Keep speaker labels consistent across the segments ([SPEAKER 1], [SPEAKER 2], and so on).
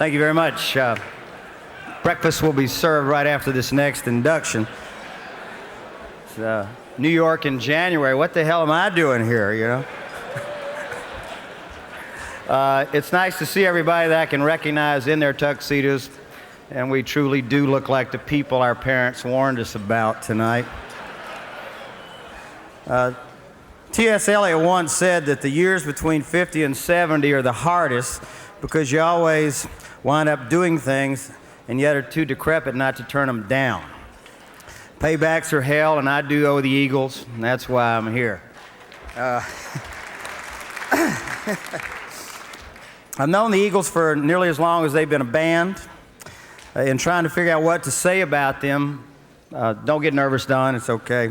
[SPEAKER 1] Thank you very much. Breakfast will be served right after this next induction. It's, New York in January. What the hell am I doing here, you know? It's nice to see everybody that I can recognize in their tuxedos, and we truly do look like the people our parents warned us about tonight. T.S. Eliot once said that the years between 50 and 70 are the hardest because you always wind up doing things and yet are too decrepit not to turn them down. Paybacks are hell, and I do owe the Eagles, and that's why I'm here. I've known the Eagles for nearly as long as they've been a band. In trying to figure out what to say about them, don't get nervous, Don, it's okay.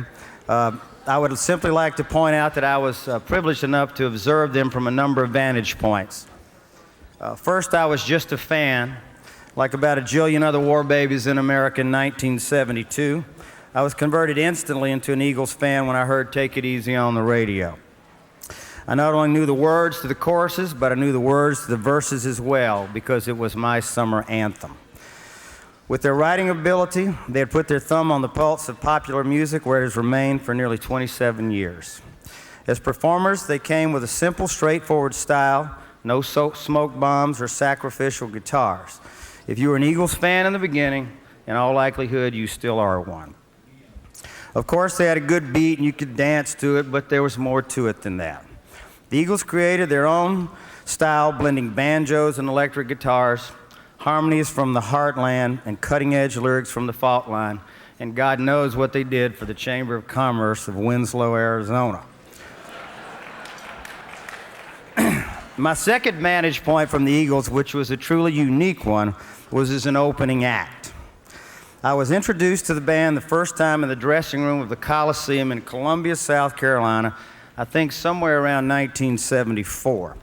[SPEAKER 1] I would simply like to point out that I was privileged enough to observe them from a number of vantage points. First, I was just a fan, like about a jillion other war babies in America in 1972. I was converted instantly into an Eagles fan when I heard Take It Easy on the radio. I not only knew the words to the choruses, but I knew the words to the verses as well, because it was my summer anthem. With their writing ability, they had put their thumb on the pulse of popular music, where it has remained for nearly 27 years. As performers, they came with a simple, straightforward style, no smoke bombs or sacrificial guitars. If you were an Eagles fan in the beginning, in all likelihood, you still are one. Of course, they had a good beat and you could dance to it, but there was more to it than that. The Eagles created their own style, blending banjos and electric guitars, harmonies from the heartland, and cutting-edge lyrics from the fault line, and God knows what they did for the Chamber of Commerce of Winslow, Arizona. My second vantage point from the Eagles, which was a truly unique one, was as an opening act. I was introduced to the band the first time in the dressing room of the Coliseum in Columbia, South Carolina, I think somewhere around 1974.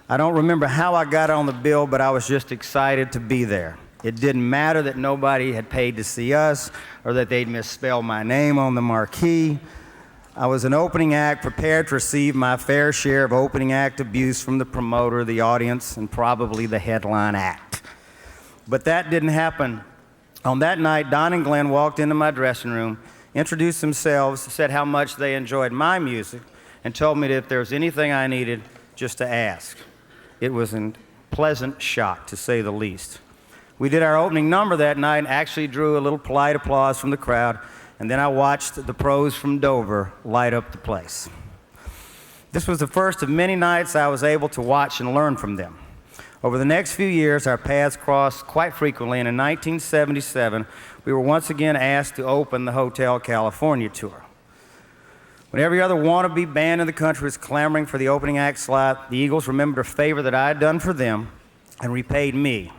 [SPEAKER 1] I don't remember how I got on the bill, but I was just excited to be there. It didn't matter that nobody had paid to see us or that they'd misspelled my name on the marquee. I was an opening act prepared to receive my fair share of opening act abuse from the promoter, the audience, and probably the headline act. But that didn't happen. On that night, Don and Glenn walked into my dressing room, introduced themselves, said how much they enjoyed my music, and told me that if there was anything I needed, just to ask. It was a pleasant shock, to say the least. We did our opening number that night and actually drew a little polite applause from the crowd, and then I watched the pros from Dover light up the place. This was the first of many nights I was able to watch and learn from them. Over the next few years, our paths crossed quite frequently, and in 1977, we were once again asked to open the Hotel California tour. When every other wannabe band in the country was clamoring for the opening act slot, the Eagles remembered a favor that I had done for them and repaid me.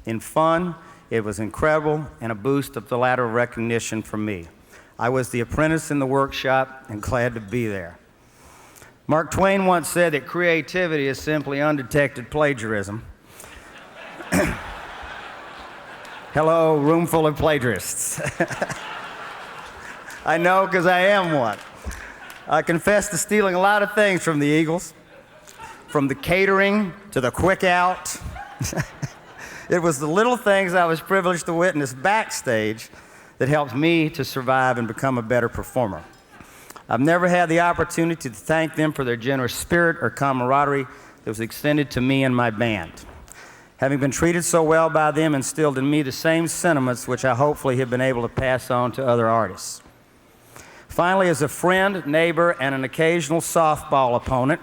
[SPEAKER 1] In fun, it was incredible, and a boost of the ladder of recognition for me. I was the apprentice in the workshop and glad to be there. Mark Twain once said that creativity is simply undetected plagiarism. Hello, room full of plagiarists. I know, because I am one. I confess to stealing a lot of things from the Eagles, from the catering to the quick out. It was the little things I was privileged to witness backstage that helped me to survive and become a better performer. I've never had the opportunity to thank them for their generous spirit or camaraderie that was extended to me and my band. Having been treated so well by them instilled in me the same sentiments which I hopefully have been able to pass on to other artists. Finally, as a friend, neighbor, and an occasional softball opponent,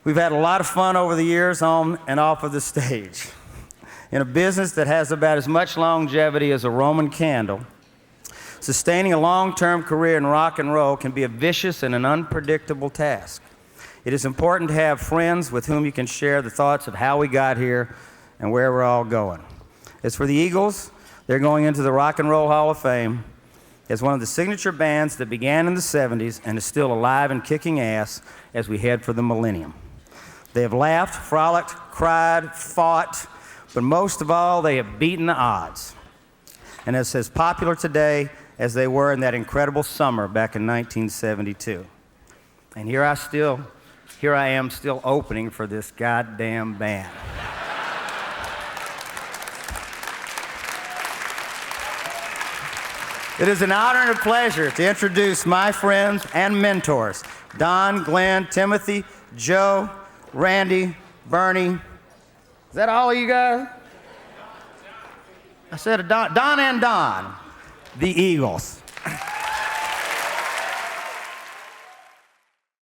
[SPEAKER 1] we've had a lot of fun over the years on and off of the stage. In a business that has about as much longevity as a Roman candle, sustaining a long-term career in rock and roll can be a vicious and an unpredictable task. It is important to have friends with whom you can share the thoughts of how we got here and where we're all going. As for the Eagles, they're going into the Rock and Roll Hall of Fame as one of the signature bands that began in the 70s and is still alive and kicking ass as we head for the millennium. They have laughed, frolicked, cried, fought, but most of all, they have beaten the odds. And it's as popular today as they were in that incredible summer back in 1972. And here I am still opening for this goddamn band. It is an honor and a pleasure to introduce my friends and mentors, Don, Glenn, Timothy, Joe, Randy, Bernie. Is that all of you guys? I said Don and Don, the Eagles.